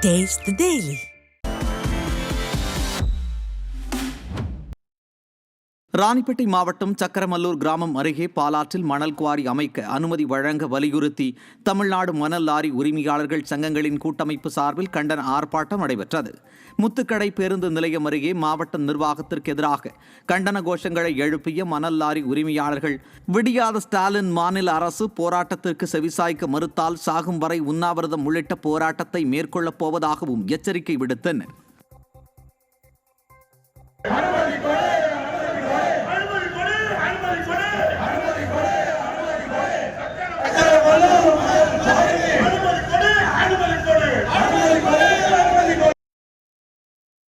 Taste the Daily. Ranipet மாவட்டம் சக்கரமல்லூர் கிராமம் அருகே பாலாற்றில் மணல் குவாரி அமைக்க அனுமதி வழங்க வலியுறுத்தி தமிழ்நாடு மணல் லாரி உரிமையாளர்கள் சங்கங்களின் கூட்டமைப்பு சார்பில் கண்டன ஆர்ப்பாட்டம் நடைபெற்றது. முத்துக்கடை பேருந்து நிலையம் அருகே மாவட்ட நிர்வாகத்திற்கு எதிராக கண்டன கோஷங்களை எழுப்பிய மணல் லாரி உரிமையாளர்கள் விடியாத ஸ்டாலின் மாநில அரசு போராட்டத்திற்கு செவிசாய்க்க மறுத்தால் சாகும் வரை உண்ணாவிரதம் உள்ளிட்ட போராட்டத்தை மேற்கொள்ளப் போவதாகவும் எச்சரிக்கை விடுத்தனர்.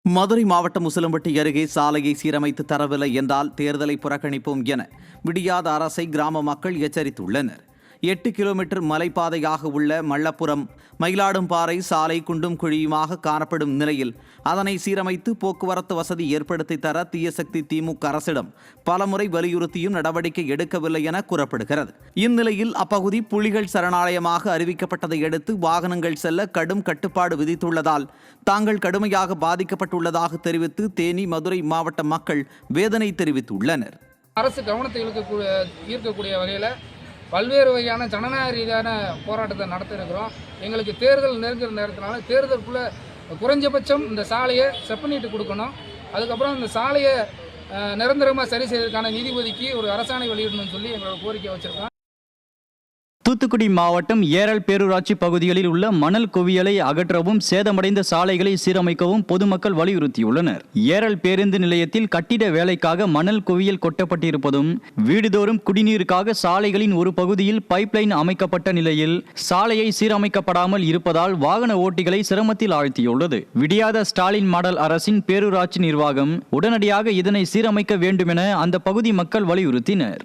மதுரை மாவட்டம் உசிலம்பட்டி அருகே சாலையை சீரமைத்து தரவில்லை என்றால் தேர்தலை புறக்கணிப்போம் என விடியாத அரசை கிராம மக்கள் எச்சரித்துள்ளனர். 8 கிலோமீட்டர் மலைப்பாதையாக உள்ள மல்லப்புரம் மயிலாடும்பாறை சாலை குண்டும் குழியுமாக காணப்படும் நிலையில் அதனை சீரமைத்து போக்குவரத்து வசதி ஏற்படுத்தி தர தீயசக்தி திமுக அரசிடம் பலமுறை வலியுறுத்தியும் நடவடிக்கை எடுக்கவில்லை என கூறப்படுகிறது. இந்நிலையில் அப்பகுதி புலிகள் சரணாலயமாக அறிவிக்கப்பட்டதை அடுத்து வாகனங்கள் செல்ல கடும் கட்டுப்பாடு விதித்துள்ளதால் தாங்கள் கடுமையாக பாதிக்கப்பட்டுள்ளதாக தெரிவித்து தேனி மதுரை மாவட்ட மக்கள் வேதனை தெரிவித்துள்ளனர். அரசு கவனத்தை ஈர்க்கக்கூடிய வகையில் பல்வேறு வகையான ஜனநாயக ரீதியான போராட்டத்தை நடத்திருக்கிறோம். எங்களுக்கு தேர்தல் நெருங்குற நேரத்தினால தேர்தலுக்குள்ளே குறைஞ்சபட்சம் இந்த சாலையை செப்பனிட்டு கொடுக்கணும். அதுக்கப்புறம் இந்த சாலையை நிரந்தரமாக சரி செய்வதற்கான நிதி ஒதுக்கி ஒரு அரசாணை வெளியிடணும்னு சொல்லி எங்களோட கோரிக்கை வச்சுருக்கோம். தூத்துக்குடி மாவட்டம் ஏரல் பேரூராட்சி பகுதிகளில் உள்ள மணல் குவியலை அகற்றவும் சேதமடைந்த சாலைகளை சீரமைக்கவும் பொதுமக்கள் வலியுறுத்தியுள்ளனர். ஏரல் பேருந்து நிலையத்தில் கட்டிட வேலைக்காக மணல் குவியல் கொட்டப்பட்டிருப்பதும் வீடுதோறும் குடிநீருக்காக சாலைகளின் ஒரு பகுதியில் பைப்லைன் அமைக்கப்பட்ட நிலையில் சாலையை சீரமைக்கப்படாமல் இருப்பதால் வாகன ஓட்டிகளை சிரமத்தில் ஆழ்த்தியுள்ளது. விடியாத ஸ்டாலின் மாடல் அரசின் பேரூராட்சி நிர்வாகம் உடனடியாக இதனை சீரமைக்க வேண்டுமென அந்த பகுதி மக்கள் வலியுறுத்தினர்.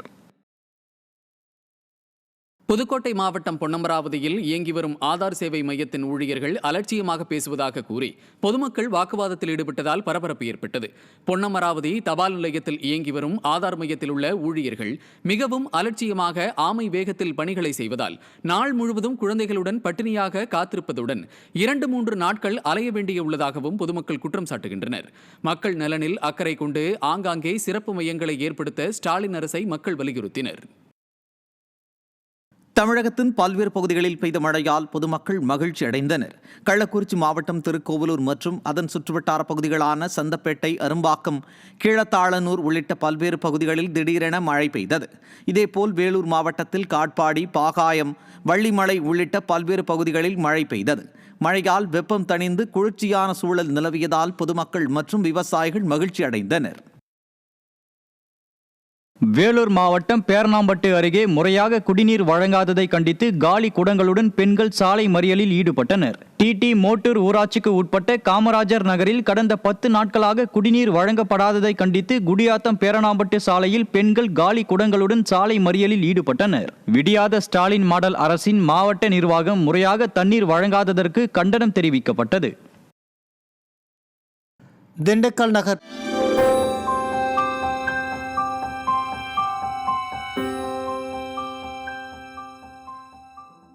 புதுக்கோட்டை மாவட்டம் பொன்னமராவதியில் இயங்கி வரும் ஆதார் சேவை மையத்தின் ஊழியர்கள் அலட்சியமாக பேசுவதாக கூறி பொதுமக்கள் வாக்குவாதத்தில் ஈடுபட்டதால் பரபரப்பு ஏற்பட்டது. பொன்னமராவதி தபால் நிலையத்தில் இயங்கி வரும் ஆதார் மையத்தில் உள்ள ஊழியர்கள் மிகவும் அலட்சியமாக ஆமை வேகத்தில் பணிகளை செய்வதால் நாள் முழுவதும் குழந்தைகளுடன் பட்டினியாக காத்திருப்பதுடன் 2-3 நாட்கள் அலைய வேண்டியுள்ளதாகவும் பொதுமக்கள் குற்றம் சாட்டுகின்றனர். மக்கள் நலனில் அக்கறை கொண்டு ஆங்காங்கே சிறப்பு மையங்களை ஏற்படுத்த ஸ்டாலின் அரசை மக்கள் வலியுறுத்தினர். தமிழகத்தின் பல்வேறு பகுதிகளில் பெய்த மழையால் பொதுமக்கள் மகிழ்ச்சி அடைந்தனர். கள்ளக்குறிச்சி மாவட்டம் திருக்கோவிலூர் மற்றும் அதன் சுற்றுவட்டார பகுதிகளான சந்தப்பேட்டை, அரும்பாக்கம், கீழத்தாளனூர் உள்ளிட்ட பல்வேறு பகுதிகளில் திடீரென மழை பெய்தது. இதேபோல் வேலூர் மாவட்டத்தில் காட்பாடி, பாகாயம், வள்ளிமலை உள்ளிட்ட பல்வேறு பகுதிகளில் மழை பெய்தது. மழையால் வெப்பம் தணிந்து குளிர்ச்சியான சூழல் நிலவியதால் பொதுமக்கள் மற்றும் விவசாயிகள் மகிழ்ச்சி அடைந்தனர். வேலூர் மாவட்டம் பேரணாம்பட்டு அருகே முறையாக குடிநீர் வழங்காததை கண்டித்து காலி குடங்களுடன் பெண்கள் சாலை மறியலில் ஈடுபட்டனர். டிடி மோட்டூர் ஊராட்சிக்கு உட்பட்ட காமராஜர் நகரில் கடந்த 10 நாட்களாக குடிநீர் வழங்கப்படாததை கண்டித்து குடியாத்தம் பேரணாம்பட்டு சாலையில் பெண்கள் காலி குடங்களுடன் சாலை மறியலில் ஈடுபட்டனர். விடியாத ஸ்டாலின் மாடல் அரசின் மாவட்ட நிர்வாகம் முறையாக தண்ணீர் வழங்காததற்கு கண்டனம் தெரிவிக்கப்பட்டது. திண்டுக்கல் நகர்